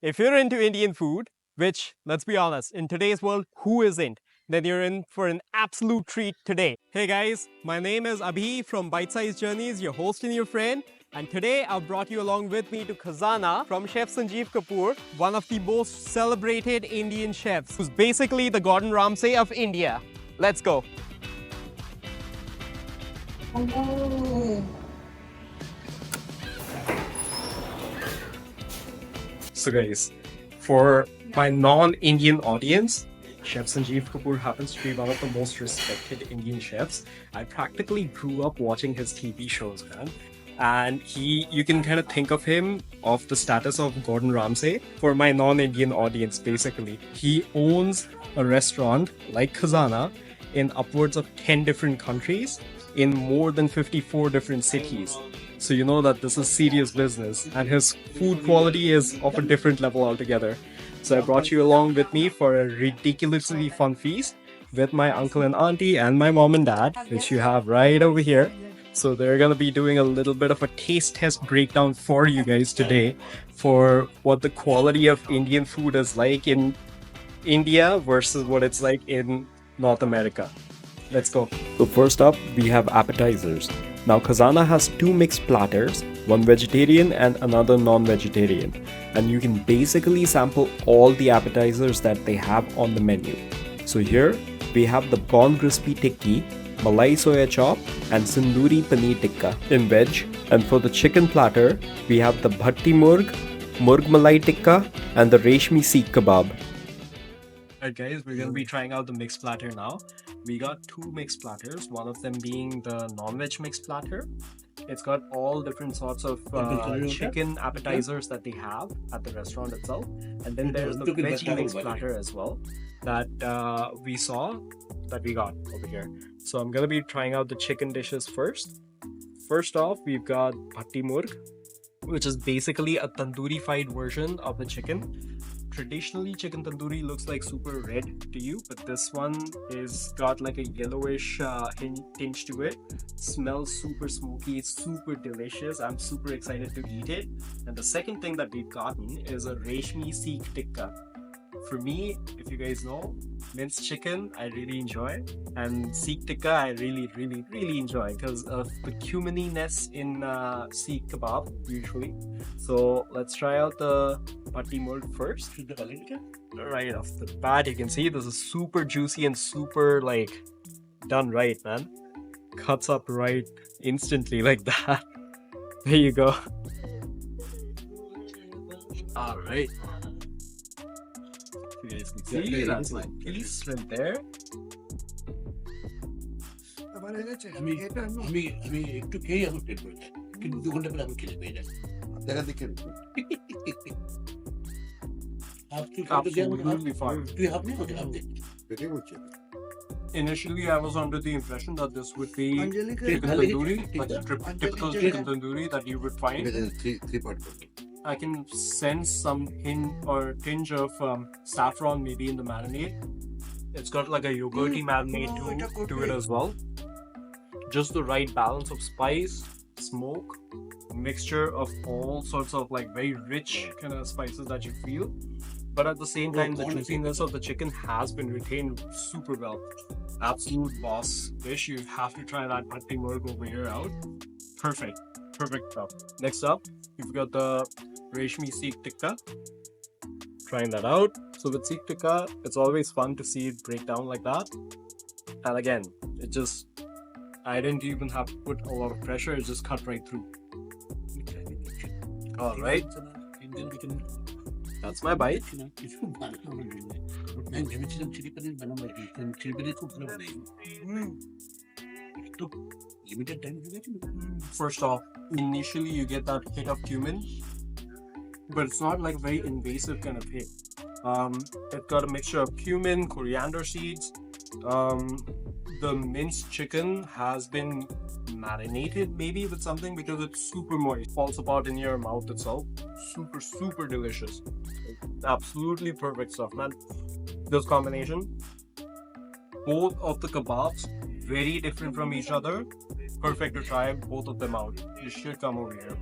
If you're into Indian food, which, let's be honest, in today's world, who isn't? Then you're in for an absolute treat today. Hey guys, my name is Abhi from ByteSizedJourneys, your host and your friend. And today I've brought you along with me to KHAZANA from Chef SANJEEV Kapoor, one of the most celebrated Indian chefs, who's basically the Gordon Ramsay of India. Let's go. So guys, for my non-Indian audience, Chef SANJEEV Kapoor happens to be one of the most respected Indian chefs. I practically grew up watching his TV shows, man. And you can kind of think of him of the status of Gordon Ramsay for my non-Indian audience, basically. He owns a restaurant like KHAZANA in upwards of 10 different countries in more than 54 different cities. So you know that this is serious business, and his food quality is of a different level altogether. So I brought you along with me for a ridiculously fun feast with my uncle and auntie and my mom and dad, which you have right over here. So they're gonna be doing a little bit of a taste test breakdown for you guys today for what the quality of Indian food is like in India versus what it's like in North America. Let's go. So first up, we have appetizers. Now KHAZANA has two mixed platters, one vegetarian and another non-vegetarian. And you can basically sample all the appetizers that they have on the menu. So here, we have the Prawn Crispy Tikki, Malai Soya Chop and Tandoori Paneer Tikka in veg. And for the chicken platter, we have the Bhatti Murg, Murg Malai Tikka and the Reshmi Seekh Kebab. Alright guys, we're gonna be trying out the mixed platter now. We got two mixed platters, one of them being the non-veg mixed platter. It's got all different sorts of chicken appetizers that they have at the restaurant itself. And then there's the veggie mixed platter as well that we got over here. So I'm gonna be trying out the chicken dishes first. First off, we've got Bhatti Murg, which is basically a tandoori-fied version of the chicken. Traditionally, chicken tandoori looks like super red to you, but this one is got like a yellowish tinge to it. Smells super smoky, it's super delicious. I'm super excited to eat it. And the second thing that we've gotten is a Reshmi Seekh Tikka. For me, if you guys know, minced chicken I really enjoy, and Seekh Tikka I really enjoy because of the cumininess in Seekh kebab usually. So let's try out the Bhatti Murg first. Right off the bat, you can see this is super juicy and super like done right, man. Cuts up right instantly like that. There you go. All right. You guys can see that's my piece right there. আমি একটু খেয়ে আমার পেট ভরে যায়, কিন্তু 2 ঘন্টা পরে আমি খেতে পেয়ে যাই। দেখা দেখে Absolutely fine. তুই আপনি কোথায় আপনি Initially, I was under the impression that this would be chicken tandoori, like a typical chicken tandoori that you would find. three part I can sense some hint or tinge of saffron maybe in the marinade. It's got like a yogurty marinade to it as well. Just the right balance of spice, smoke, mixture of all sorts of like very rich kind of spices that you feel. But at the same time, the juiciness of the chicken has been retained super well. Absolute boss dish. You have to try that Bhatti Murg over here out. Perfect stuff. Next up, we've got the Reshmi Seekh Tikka. Trying that out. So with Seekh Tikka, it's always fun to see it break down like that. And again, I didn't even have to put a lot of pressure, it just cut right through. Alright. That's my bite. ভেবেছিলাম chilli পনির বানাবো, chilli পনির খুব ভালো বানাই, একটু limited time দিয়েছি। First off, initially you get that hit of cumin, but it's not like very invasive kind of hit. It's got a mixture of cumin, coriander seeds. The minced chicken has been marinated maybe with something because it's super moist. Falls apart in your mouth itself. Super delicious. Absolutely perfect stuff, man. This combination. Both of the kebabs, very different from each other. Perfect to try both of them out. You should come over here.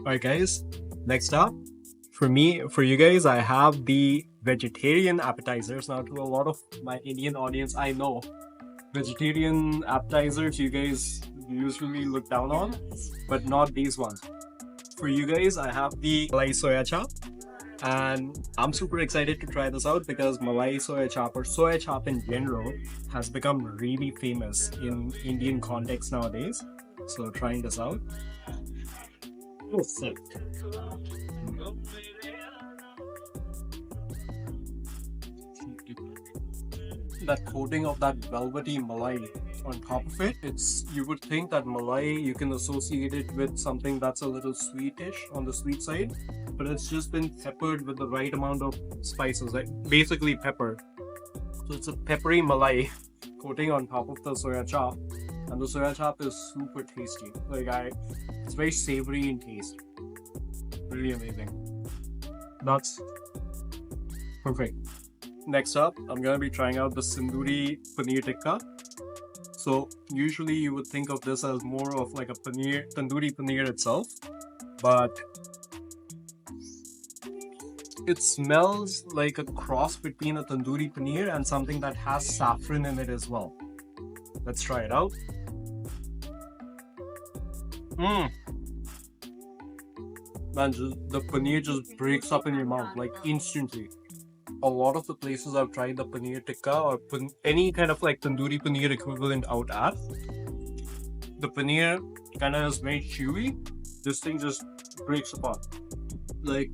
Alright guys, Next up, for you guys, I have the vegetarian appetizers. Now, to a lot of my Indian audience, I know vegetarian appetizers you guys usually look down on, but not these ones. For you guys, I have the Malai soya chop, and I'm super excited to try this out because Malai soya chop or soya chop in general has become really famous in Indian context nowadays. So trying this out. Oh, sick. That coating of that velvety malai on top of it, you would think that malai you can associate it with something that's a little sweetish on the sweet side, but it's just been peppered with the right amount of spices, like basically pepper. So it's a peppery malai coating on top of the soya chop, and the soya chop is super tasty. It's very savory in taste. Really amazing. That's perfect. Next up, I'm gonna be trying out the Sinduri Paneer Tikka. So usually you would think of this as more of like a tandoori paneer itself, but it smells like a cross between a tandoori paneer and something that has saffron in it as well. Let's try it out. Man, the paneer just breaks up in your mouth like instantly. A lot of the places I've tried the paneer tikka or any kind of like tandoori paneer equivalent out at, the paneer kind of is very chewy. This thing just breaks apart. Like,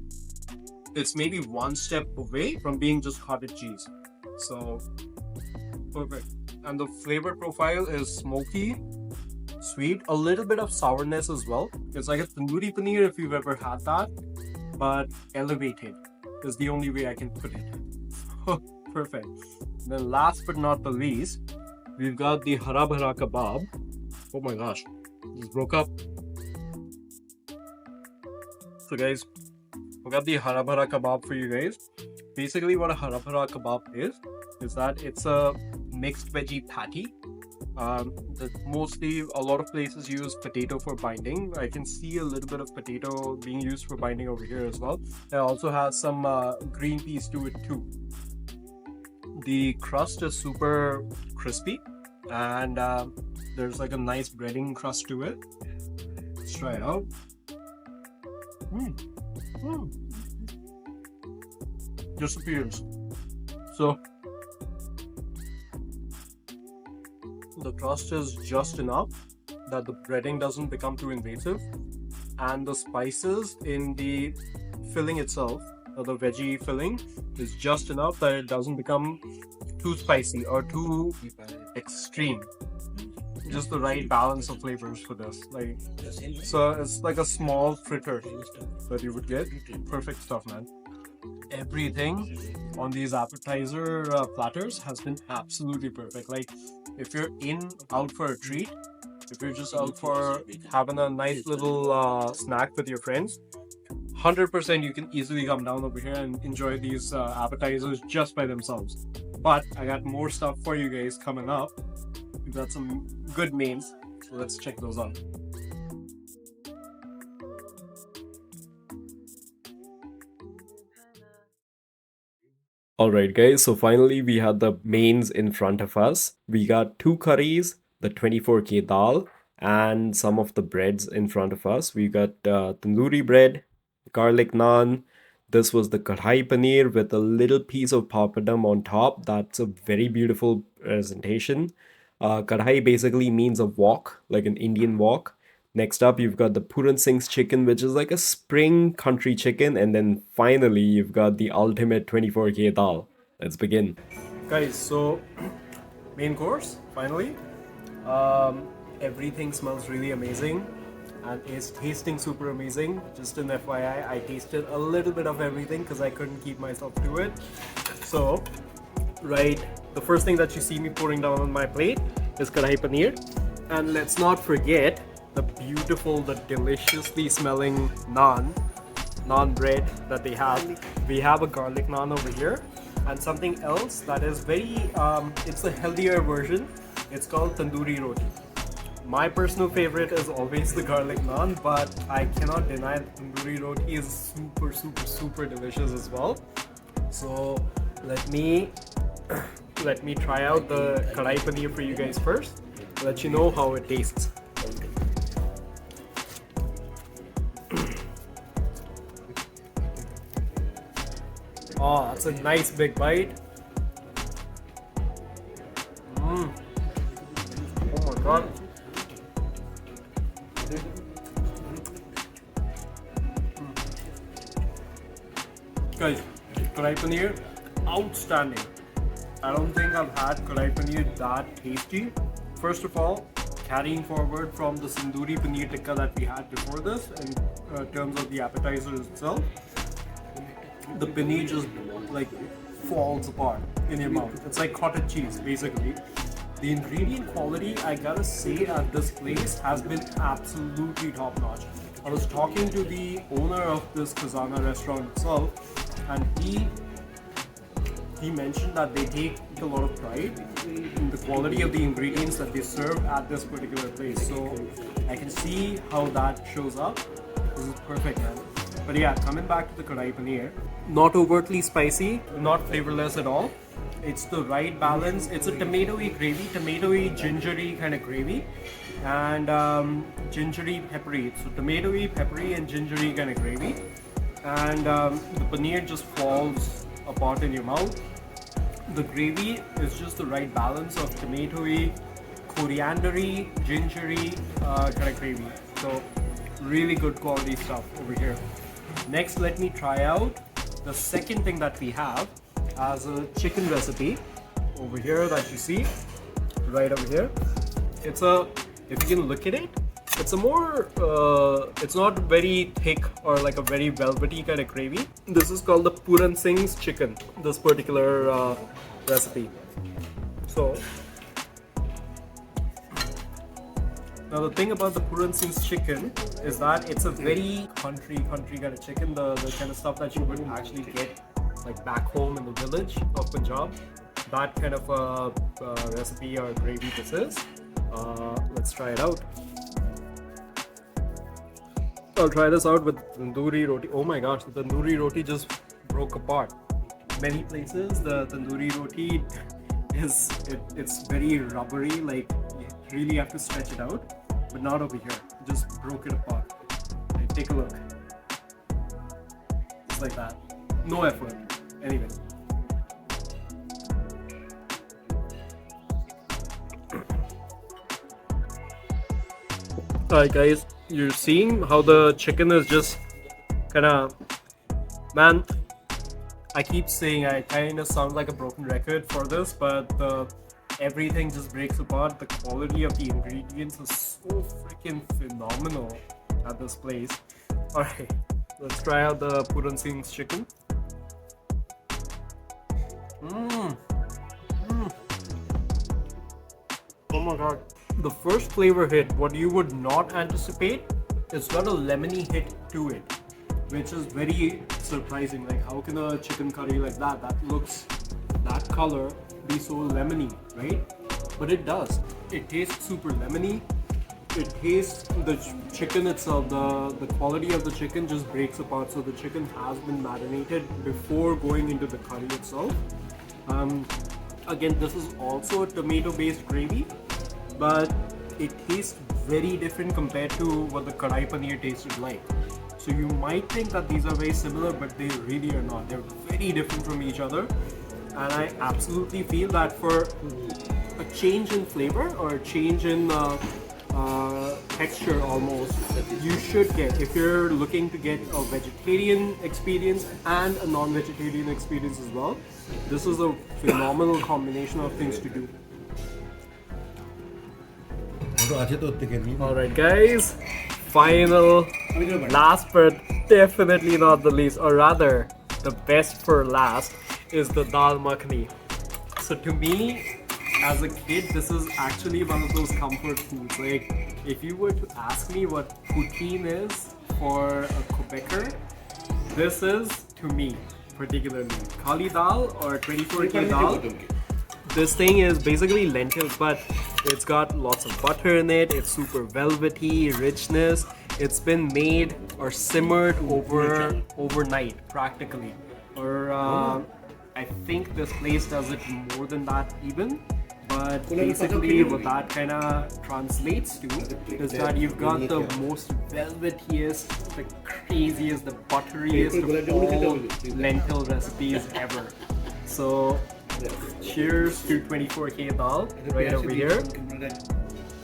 it's maybe one step away from being just cottage cheese. So, perfect. And the flavor profile is smoky, sweet, a little bit of sourness as well. It's like a tandoori paneer if you've ever had that, but elevated is the only way I can put it. Perfect. Then last but not the least, we've got the hara bhara kebab. Oh my gosh, just broke up. So guys, we got the hara bhara kebab for you guys. Basically what a hara bhara kebab is that it's a mixed veggie patty. Mostly a lot of places use potato for binding. I can see a little bit of potato being used for binding over here as well. It also has some green peas to it too. The crust is super crispy and there's like a nice breading crust to it. Let's try it out. Disappears. So the crust is just enough that the breading doesn't become too invasive, and the spices in the filling itself, or the veggie filling, is just enough that it doesn't become too spicy or too extreme. Just the right balance of flavors for this. So it's like a small fritter that you would get. Perfect stuff, man. Everything on these appetizer platters has been absolutely perfect. Like, if you're out for a treat, if you're just out for having a nice little snack with your friends, 100% you can easily come down over here and enjoy these appetizers just by themselves. But I got more stuff for you guys coming up. We've got some good mains, so let's check those out. Alright guys, so finally we had the mains in front of us. We got 2 curries, the 24K dal, and some of the breads in front of us. We got tandoori bread, garlic naan. This was the Kadhai Paneer with a little piece of papadum on top. That's a very beautiful presentation. Kadhai basically means a wok, like an Indian wok. Next up, you've got the Puran Singh's chicken, which is like a spring country chicken. And then finally, you've got the ultimate 24K dal. Let's begin. Guys, so main course, finally. Everything smells really amazing and is tasting super amazing. Just an FYI, I tasted a little bit of everything because I couldn't keep myself to it. So, the first thing that you see me pouring down on my plate is Kadhai Paneer. And let's not forget the deliciously smelling naan bread that they have. We have a garlic naan over here, and something else that is very it's a healthier version. It's called tandoori roti. My personal favorite is always the garlic naan, but I cannot deny the tandoori roti is super delicious as well. So let me try out the Kadhai Paneer for you guys first. Let you know how it tastes. Oh, that's a nice big bite. Oh my god. Guys, Kadhai Paneer, outstanding. I don't think I've had Kadhai Paneer that tasty. First of all, carrying forward from the Tandoori Paneer Tikka that we had before this, in terms of the appetizer itself, the paneer just like falls apart in your mouth. It's like cottage cheese, basically. The ingredient quality, I gotta say, at this place has been absolutely top notch. I was talking to the owner of this KHAZANA restaurant itself, and he mentioned that they take a lot of pride in the quality of the ingredients that they serve at this particular place. So I can see how that shows up. This is perfect, man. But yeah, coming back to the Kadhai Paneer, not overtly spicy, not flavorless at all. It's the right balance. It's a tomatoey gravy, tomatoey gingery kind of gravy, and gingery peppery. So tomatoey, peppery, and gingery kind of gravy, and the paneer just falls apart in your mouth. The gravy is just the right balance of tomatoey, coriandery, gingery kind of gravy. So really good quality stuff over here. Next, let me try out the second thing that we have as a chicken recipe over here that you see right over here. It's a, if you can look at it, it's a more, it's not very thick or like a very velvety kind of gravy. This is called the Puran Singh's chicken, this particular recipe. So, now the thing about the Puran Singh's chicken is that it's a very country kind of chicken, the kind of stuff that you would actually get like back home in the village of Punjab. That kind of recipe or gravy this is. Let's try it out. I'll try this out with tandoori roti. Oh my gosh, the tandoori roti just broke apart. Many places the tandoori roti is it's very rubbery, like you really have to stretch it out, but not over here. It just broke it apart. Like, take a look. Just like that. No effort. Anyway. Alright guys, you're seeing how the chicken is just kinda, man, I keep saying I kinda sound like a broken record for this, but everything just breaks apart. The quality of the ingredients is so freaking phenomenal at this place. Alright, let's try out the Puran Singh's chicken. Oh my god. The first flavor hit, what you would not anticipate, it's got a lemony hit to it, which is very surprising. Like, how can a chicken curry like that looks, that color, be so lemony, right? But it does. It tastes super lemony. It tastes, the chicken itself, the quality of the chicken just breaks apart. So the chicken has been marinated before going into the curry itself. Again, this is also a tomato-based gravy, but it tastes very different compared to what the Kadhai Paneer tasted like. So you might think that these are very similar, but they really are not. They're very different from each other. And I absolutely feel that for a change in flavor or a change in texture almost, you should get, if you're looking to get a vegetarian experience and a non-vegetarian experience as well, this is a phenomenal combination of things to do. Alright guys, final, last but definitely not the least, or rather the best for last, is the Dal Makhani. So to me, as a kid, this is actually one of those comfort foods. Like, if you were to ask me what poutine is for a Quebecer, this is, to me, particularly, Khali dal or 24K dal. This thing is basically lentils, but It's got lots of butter in it. It's super velvety, richness. It's been made or simmered overnight, practically. Or I think this place does it more than that even. But basically, what that kind of translates to is that you've got the most velvetiest, the craziest, the butteriest of all lentil recipes ever. So, cheers to 24K dal right over here.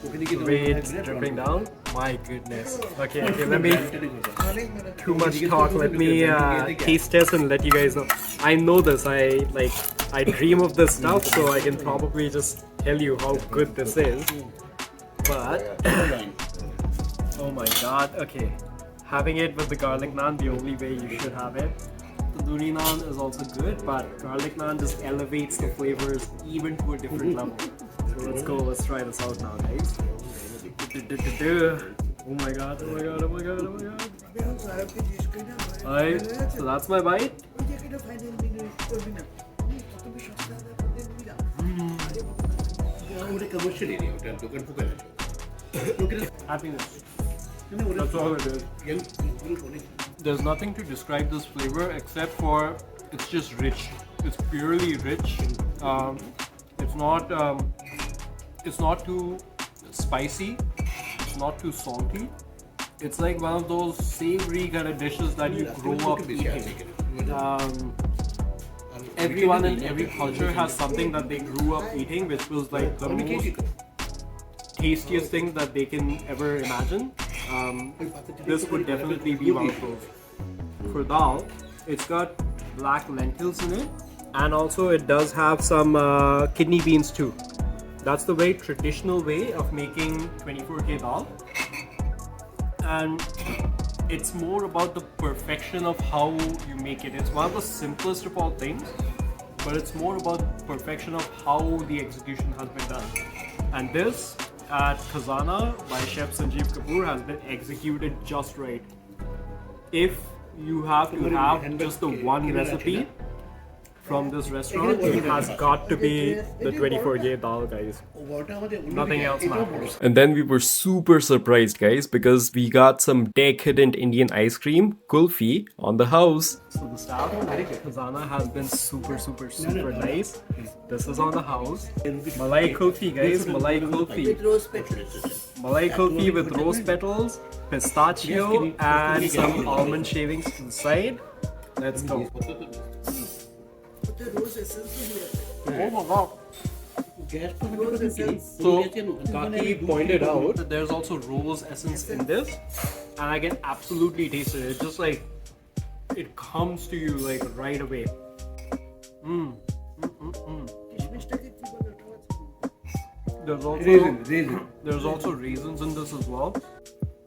It's dripping down. My goodness. Okay, let me. Too much talk. Let me taste test and let you guys know. I know this. I dream of this stuff, so I can probably just tell you how good this is. But oh my god. Okay, having it with the garlic naan, the only way you should have it. Tandoori naan is also good, but garlic naan just elevates the flavors even to a different level. So let's go. Let's try this out now, guys. Oh my god, oh my god, oh my god, oh my god. Alright, so that's my bite. Happiness. That's all it is. There's nothing to describe this flavor except for it's just rich. It's purely rich. It's not too spicy. It's not too salty. It's like one of those savory kind of dishes that you grow up eating. Everyone in every culture has something that they grew up eating, which was like the most tastiest thing that they can ever imagine. This would definitely be one of those. For dal, it's got black lentils in it, and also it does have some kidney beans too. That's the very traditional way of making 24K dal, and it's more about the perfection of how you make it. It's one of the simplest of all things, but it's more about perfection of how the execution has been done. And this at KHAZANA by Chef SANJEEV KAPOOR has been executed just right. If you have to have just the one recipe from this restaurant, it has got to be the 24K dal, guys. Nothing else matters. And then we were super surprised, guys, because we got some decadent Indian ice cream, Kulfi, on the house. So the staff at KHAZANA has been super nice. This is on the house. Malai Kulfi, guys. Malai Kulfi. Malai Kulfi with rose petals, pistachio, and some almond shavings to the side. Let's go. Oh my god. So, Kaki pointed out that there's also rose essence in this, and I can absolutely taste it. It's just like, it comes to you like right away. There's also raisins in this as well.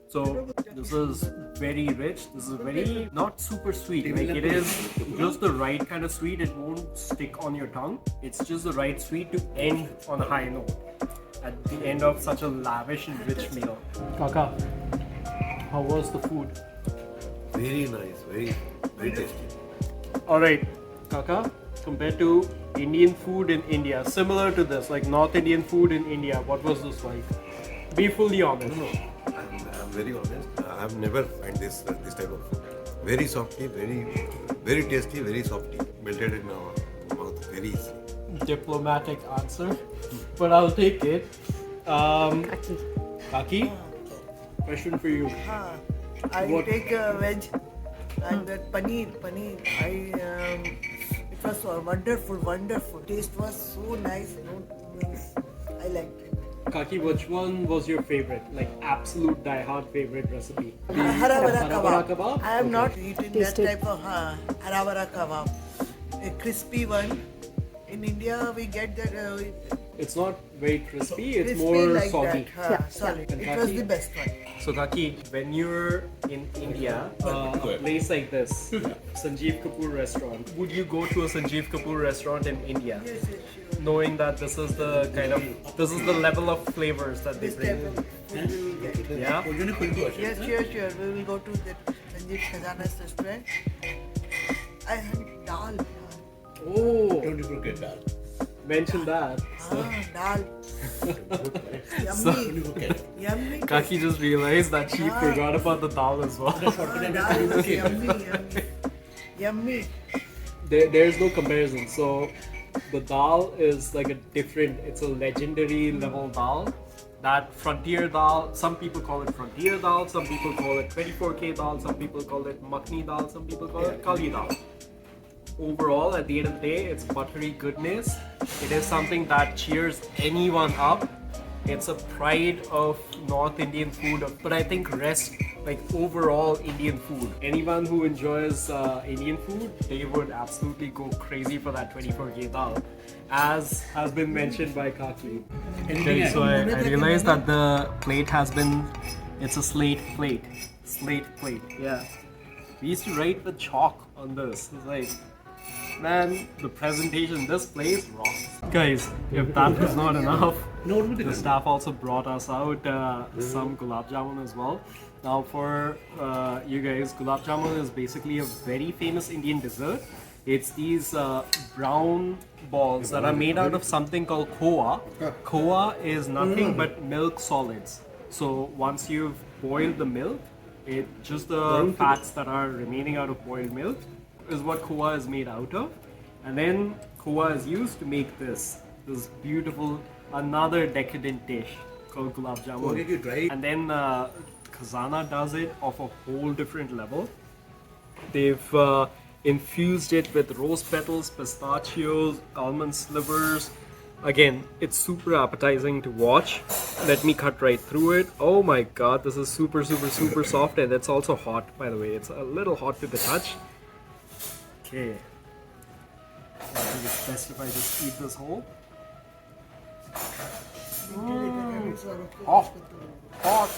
So this is very rich. This is very not super sweet. Like it is just the right kind of sweet. It won't stick on your tongue. It's just the right sweet to end on a high note at the end of such a lavish and rich meal. Kaka, how was the food? Very nice, very tasty. Alright, Kaka, compared to Indian food in India, similar to this, like North Indian food in India, what was this like? Be fully honest. No, I'm very honest. I've never find this type of food. Very softy, very tasty, very softy. Melted in our mouth, very easy. Diplomatic answer, but I'll take it. Kaki, question for you. I take veg and that paneer. It was wonderful. Taste was so nice. I liked it. Kaki, which one was your favorite? Like absolute die-hard favorite recipe? Haravara kebab? I have not eaten that type of haravara kebab. A crispy one. In India, we get that. It's not very crispy. It's crispy more like soggy. That. Solid. It was the best one. So Kaki, when you're in India, a place like this, SANJEEV KAPOOR restaurant, would you go to a SANJEEV KAPOOR restaurant in India? Yes, sure. Knowing that this is the level of flavors that they This bring type in. of food we will get. Yeah? Yes, sure. We will go to the SANJEEV KAZANA's restaurant. I had dal. Oh, Don't forget that. mention that. Dal. Yummy. Yummy. Kaki just realized that she forgot about the dal as well. Dal is yummy, yummy. Yummy. There's no comparison. So the dal is like a different, it's a legendary level dal. That frontier dal, some people call it frontier dal, some people call it 24K dal, some people call it makhni dal, some people call it kali dal. Overall, at the end of the day, it's buttery goodness. It is something that cheers anyone up. It's a pride of North Indian food, but I think overall Indian food. Anyone who enjoys Indian food, they would absolutely go crazy for that 24K dal, as has been mentioned by Kaki. Okay, so I realized that the plate has been, it's a slate plate. Slate plate, yeah. We used to write with chalk on this. It's like, man, the presentation, this place rocks. Guys, if that was not enough, the staff also brought us out some Gulab Jamun as well. Now for you guys, Gulab Jamun is basically a very famous Indian dessert. It's these brown balls that are made out of something called khoa. Khoa is nothing but milk solids. So once you've boiled the milk, just the fats that are remaining out of boiled milk is what khoa is made out of. And then khoa is used to make this beautiful, another decadent dish called Gulab Jamun. And then KHAZANA does it of a whole different level. They've infused it with rose petals, pistachios, almond slivers. Again, it's super appetizing to watch. Let me cut right through it. Oh my god, this is super soft, and it's also hot, by the way. It's a little hot to the touch. Okay. I think it's best if I just eat this whole. Hot. Hot.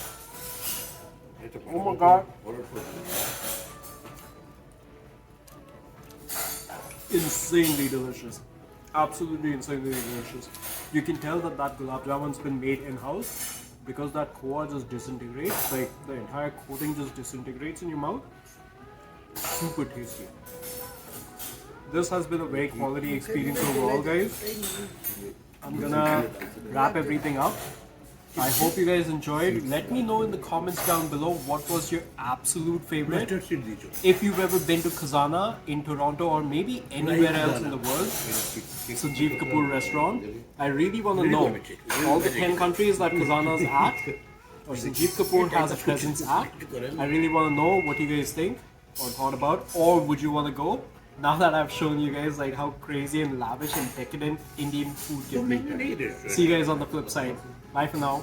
Oh my god. Insanely delicious. Absolutely insanely delicious. You can tell that Gulab Jamun's been made in-house because that khoa just disintegrates, like the entire coating just disintegrates in your mouth. Super tasty. This has been a very quality experience overall, guys. I'm gonna wrap everything up. I hope you guys enjoyed. Let me know in the comments down below what was your absolute favorite. If you've ever been to KHAZANA in Toronto or maybe anywhere else in the world, Sanjeev Kapoor restaurant, I really want to know all the 10 countries that KHAZANA's at, or Sanjeev Kapoor has a presence at. I really want to know what you guys think or thought about, or would you want to go? Now that I've shown you guys like how crazy and lavish and decadent Indian food can be. See you guys on the flip side. Bye for now.